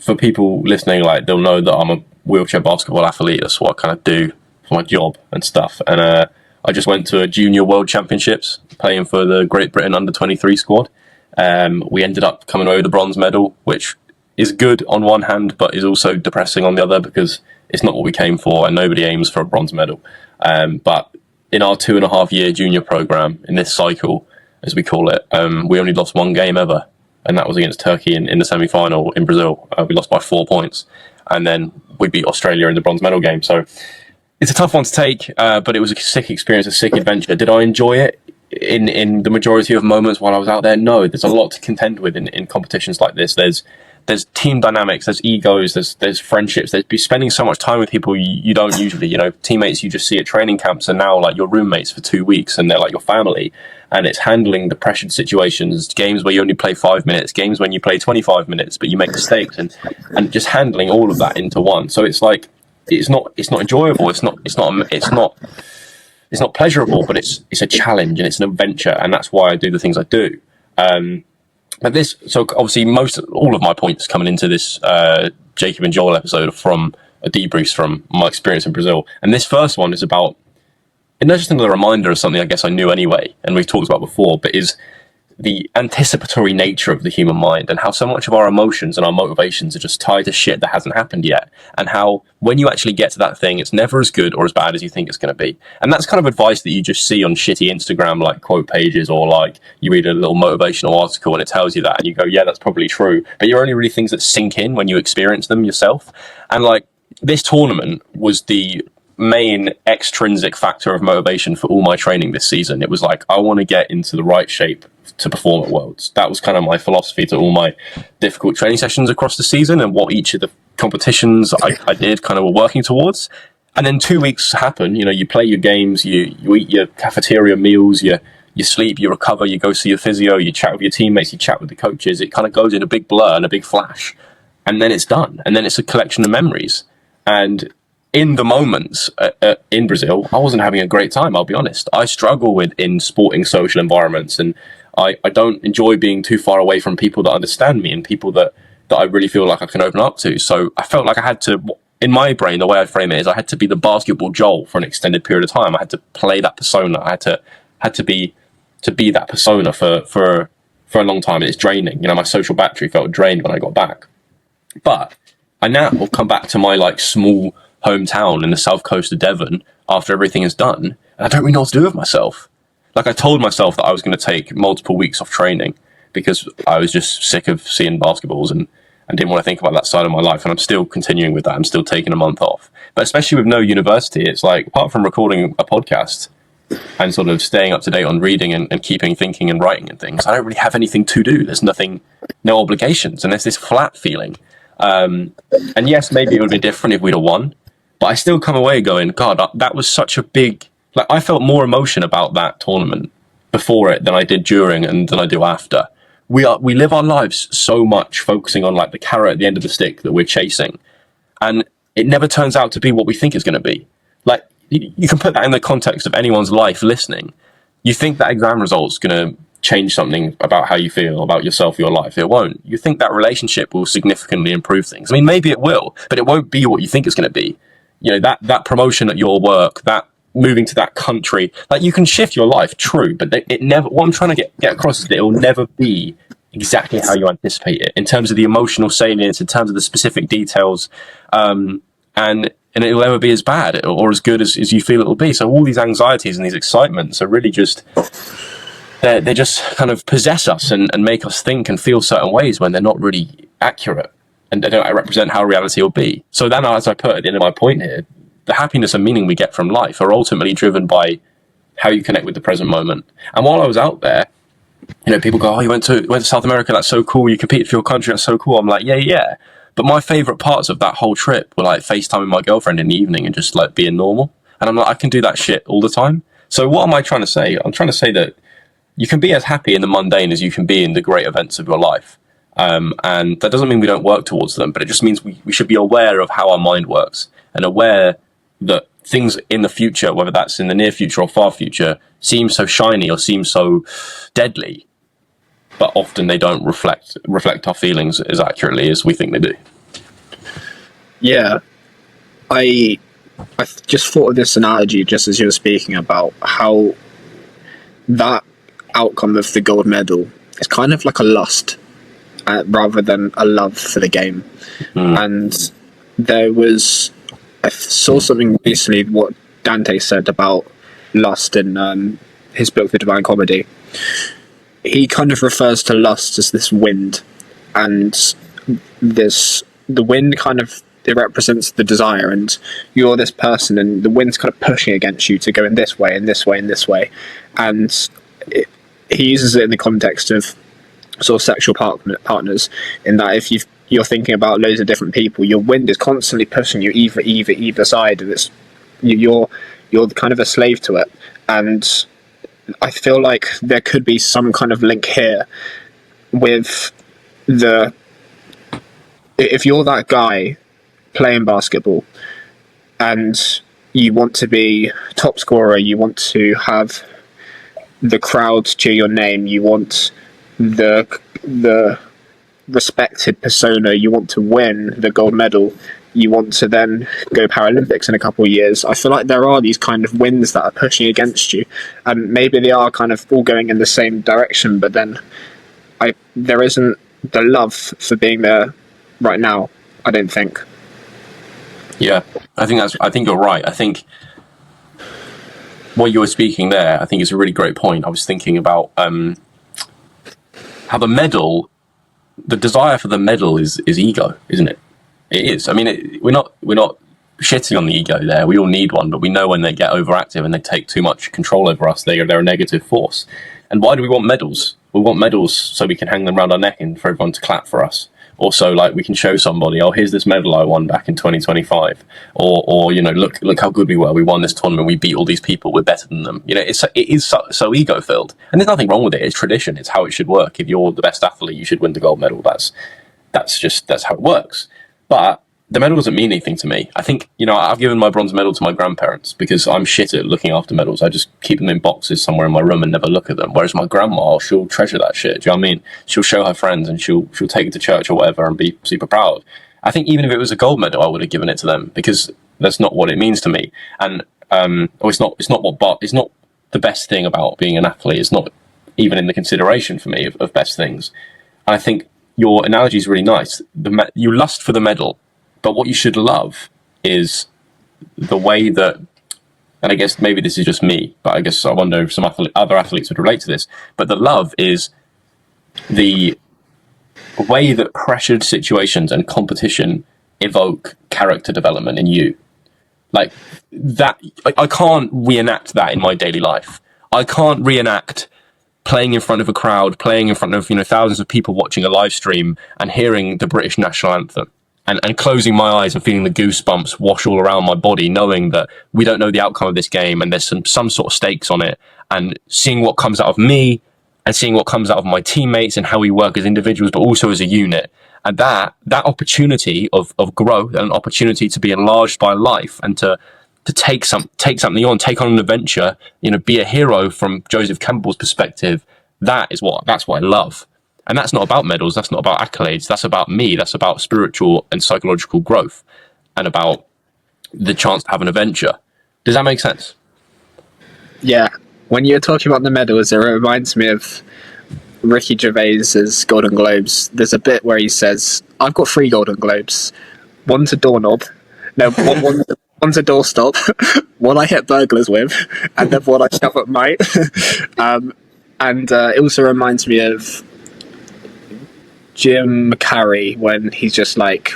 for people listening, like they'll know that I'm a wheelchair basketball athlete. That's what I kind of do for my job and stuff. And I just went to a junior world championships playing for the Great Britain under-23 squad. We ended up coming away with the bronze medal, which is good on one hand, but is also depressing on the other, because it's not what we came for, and nobody aims for a bronze medal. But in our 2.5-year junior program, in this cycle, as we call it, we only lost one game ever, and that was against Turkey in the semi-final in Brazil. We lost by 4 points, and then we beat Australia in the bronze medal game. So it's a tough one to take, but it was a sick experience, a sick adventure. Did I enjoy it in the majority of moments while I was out there? No, there's a lot to contend with in competitions like this. There's team dynamics, there's egos, there's friendships, there's spending so much time with people you don't usually, teammates you just see at training camps are now like your roommates for 2 weeks, and they're like your family. And it's handling the pressured situations, games where you only play 5 minutes, games when you play 25 minutes, but you make mistakes, and just handling all of that into one. So it's like, it's not enjoyable. It's not pleasurable, but it's a challenge and it's an adventure. And that's why I do the things I do. But so obviously all of my points coming into this Jacob and Joel episode are from a debrief from my experience in Brazil. And this first one is about, and not just another reminder of something I guess I knew anyway, and we've talked about before, but is the anticipatory nature of the human mind, and how so much of our emotions and our motivations are just tied to shit that hasn't happened yet, and how when you actually get to that thing, it's never as good or as bad as you think it's going to be. And that's kind of advice that you just see on shitty Instagram like quote pages, or like you read a little motivational article and it tells you that, and you go, yeah, that's probably true, but you're only really things that sink in when you experience them yourself. And like, this tournament was the main extrinsic factor of motivation for all my training this season. It was like, I want to get into the right shape to perform at Worlds. That was kind of my philosophy to all my difficult training sessions across the season, and what each of the competitions I did kind of were working towards. And then 2 weeks happen, you play your games, you eat your cafeteria meals, you sleep, you recover, you go see your physio, you chat with your teammates, you chat with the coaches. It kind of goes in a big blur and a big flash, and then it's done. And then it's a collection of memories. And in the moments in Brazil, I wasn't having a great time, I'll be honest. I struggle in sporting social environments, and I don't enjoy being too far away from people that understand me and people that I really feel like I can open up to. So I felt like I had to, in my brain, the way I frame it is I had to be the basketball Joel for an extended period of time. I had to play that persona. I had to be that persona for a long time. It's draining. My social battery felt drained when I got back. But I now will come back to my like small hometown in the south coast of Devon after everything is done, and I don't really know what to do with myself. Like, I told myself that I was going to take multiple weeks off training because I was just sick of seeing basketballs and didn't want to think about that side of my life. And I'm still continuing with that. I'm still taking a month off. But especially with no university, it's like, apart from recording a podcast and sort of staying up to date on reading and keeping thinking and writing and things, I don't really have anything to do. There's no obligations. And there's this flat feeling. And yes, maybe it would be different if we'd have won. But I still come away going, God, that was such a big... Like, I felt more emotion about that tournament before it than I did during and than I do after. We live our lives so much focusing on like the carrot at the end of the stick that we're chasing, and it never turns out to be what we think it's going to be. Like, you can put that in the context of anyone's life listening. You think that exam result's going to change something about how you feel about yourself or your life. It won't. You think that relationship will significantly improve things. I mean, maybe it will, but it won't be what you think it's going to be. That promotion at your work, that moving to that country, like, you can shift your life, true, but it never, what I'm trying to get across is that it will never be exactly how you anticipate it in terms of the emotional salience, in terms of the specific details, and it will never be as bad or as good as you feel it will be. So all these anxieties and these excitements are really just, they just kind of possess us and make us think and feel certain ways when they're not really accurate and they don't represent how reality will be. So then, as I put at the end of my point here, the happiness and meaning we get from life are ultimately driven by how you connect with the present moment. And while I was out there, people go, oh, you went to South America, that's so cool. You competed for your country, that's so cool. I'm like, yeah. But my favorite parts of that whole trip were like FaceTiming my girlfriend in the evening and just like being normal. And I'm like, I can do that shit all the time. So what am I trying to say? I'm trying to say that you can be as happy in the mundane as you can be in the great events of your life. And that doesn't mean we don't work towards them, but it just means we should be aware of how our mind works and aware that things in the future, whether that's in the near future or far future, seem so shiny or seem so deadly, but often they don't reflect our feelings as accurately as we think they do. Yeah, I just thought of this analogy just as you were speaking about how that outcome of the gold medal is kind of like a lust rather than a love for the game. And there was, I saw something recently what Dante said about lust in his book, The Divine Comedy. He kind of refers to lust as this wind, and the wind kind of, it represents the desire, and you're this person, and the wind's kind of pushing against you to go in this way, and this way, and this way, and he uses it in the context of sort of sexual partners, in that if you're thinking about loads of different people, your wind is constantly pushing you either side, and you're kind of a slave to it. And I feel like there could be some kind of link here with if you're that guy playing basketball and you want to be top scorer, you want to have the crowd cheer your name, you want the respected persona, you want to win the gold medal, you want to then go Paralympics in a couple of years. I feel like there are these kind of winds that are pushing against you, and maybe they are kind of all going in the same direction, but then there isn't the love for being there right now, I don't think. Yeah, I think you're right. I think what you were speaking there, I think is a really great point. I was thinking about how the desire for the medal is ego, isn't it? It is. I mean, we're not shitting on the ego there. We all need one, but we know when they get overactive and they take too much control over us, they're a negative force. And why do we want medals? We want medals so we can hang them around our neck and for everyone to clap for us. Also, like, we can show somebody, oh, here's this medal I won back in 2025, or you know, look how good we were. We won this tournament. We beat all these people. We're better than them. You know, it is so ego filled, and there's nothing wrong with it. It's tradition. It's how it should work. If you're the best athlete, you should win the gold medal. That's how it works. But the medal doesn't mean anything to me. I think, you know, I've given my bronze medal to my grandparents because I'm shit at looking after medals. I just keep them in boxes somewhere in my room and never look at them. Whereas my grandma, she'll treasure that shit. Do you know what I mean? She'll show her friends and she'll take it to church or whatever and be super proud. I think even if it was a gold medal, I would have given it to them because that's not what it means to me. And it's not the best thing about being an athlete. It's not even in the consideration for me of best things. And I think your analogy is really nice. You lust for the medal. But what you should love is the way that, and I guess maybe this is just me, but I guess I wonder if some other athletes would relate to this, but the love is the way that pressured situations and competition evoke character development in you. Like that, I can't reenact that in my daily life. I can't reenact playing in front of a crowd, playing in front of, you know, thousands of people watching a live stream and hearing the British national anthem. And closing my eyes and feeling the goosebumps wash all around my body, knowing that we don't know the outcome of this game and there's some sort of stakes on it, and seeing what comes out of me and seeing what comes out of my teammates and how we work as individuals, but also as a unit. And that opportunity of growth and an opportunity to be enlarged by life and to take something on, take on an adventure, you know, be a hero from Joseph Campbell's perspective, that's what I love. And that's not about medals, that's not about accolades, that's about me, that's about spiritual and psychological growth and about the chance to have an adventure. Does that make sense? Yeah. When you're talking about the medals, it reminds me of Ricky Gervais's Golden Globes. There's a bit where he says, I've got 3 Golden Globes. One's a doorknob. No, one's a doorstop. One I hit burglars with, and then one I shove at night. And it also reminds me of Jim Carrey when he's just like,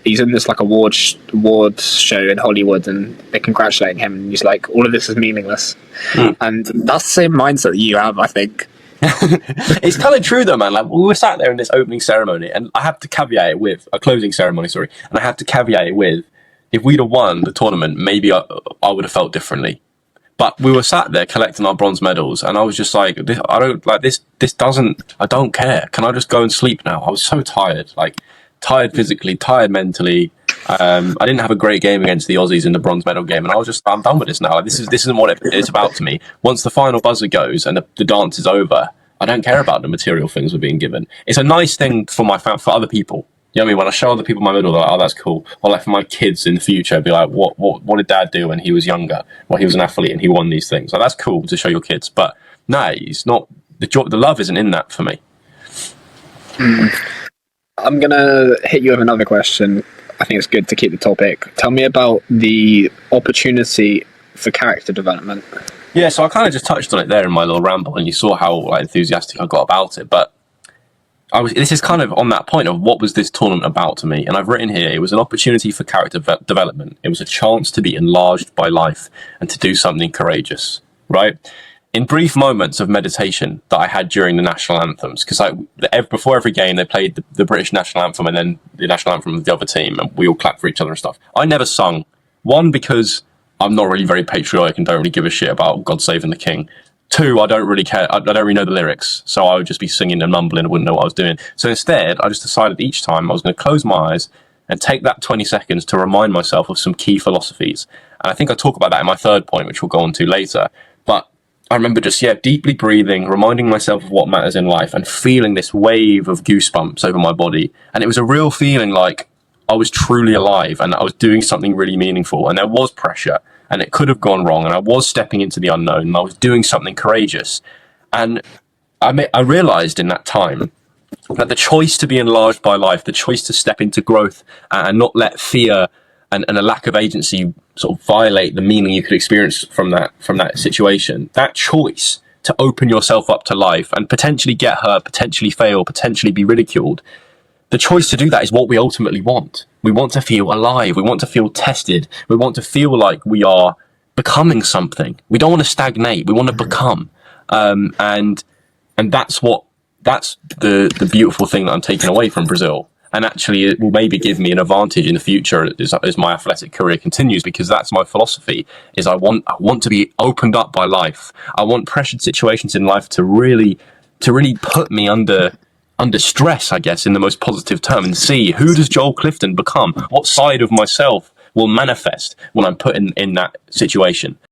he's in this like award show in Hollywood and they're congratulating him and he's like, all of this is meaningless. And that's the same mindset that you have, I think. It's kind of true though, man. Like, we were sat there in this opening ceremony and I have to caveat it with a closing ceremony, and I have to caveat it with, if we'd have won the tournament, maybe I would have felt differently. But we were sat there collecting our bronze medals, and I was just like, I don't care. Can I just go and sleep now? I was so tired, like tired physically, tired mentally. I didn't have a great game against the Aussies in the bronze medal game, and I was just, I'm done with this now. Like, this isn't what it's about to me. Once the final buzzer goes and the dance is over, I don't care about the material things we're being given. It's a nice thing for other people. You know what I mean? When I show other people my medal, they're like, oh, that's cool. Or like for my kids in the future, be like, what did dad do when he was younger? Well, he was an athlete and he won these things. Like, that's cool to show your kids. But no, it's not, the love isn't in that for me. I'm gonna hit you with another question. I think it's good to keep the topic. Tell me about the opportunity for character development. Yeah, so I kind of just touched on it there in my little ramble, and you saw how like enthusiastic I got about it. But this is kind of on that point of what was this tournament about to me, and I've written here, it was an opportunity for character development. It was a chance to be enlarged by life and to do something courageous, right? In brief moments of meditation that I had during the national anthems, because before every game they played the British national anthem and then the national anthem of the other team, and we all clapped for each other and stuff. I never sung. One, because I'm not really very patriotic and don't really give a shit about God saving the King. Two, I don't really care. I don't really know the lyrics, so I would just be singing and mumbling. I wouldn't know what I was doing. So instead, I just decided each time I was going to close my eyes and take that 20 seconds to remind myself of some key philosophies. And I think I talk about that in my third point, which we'll go on to later. But I remember just, deeply breathing, reminding myself of what matters in life and feeling this wave of goosebumps over my body. And it was a real feeling like I was truly alive and I was doing something really meaningful. And there was pressure and it could have gone wrong. And I was stepping into the unknown and I was doing something courageous. And I realized in that time that the choice to be enlarged by life, the choice to step into growth and not let fear and a lack of agency sort of violate the meaning you could experience from that situation, that choice to open yourself up to life and potentially get hurt, potentially fail, potentially be ridiculed, the choice to do that is what we ultimately want. We want to feel alive. We want to feel tested. We want to feel like we are becoming something. We don't want to stagnate. We want to become. And that's the beautiful thing that I'm taking away from Brazil. And actually, it will maybe give me an advantage in the future as my athletic career continues, because that's my philosophy. Is I want to be opened up by life. I want pressured situations in life to really put me under stress, I guess, in the most positive term, and see who does Joel Clifton become? What side of myself will manifest when I'm put in that situation?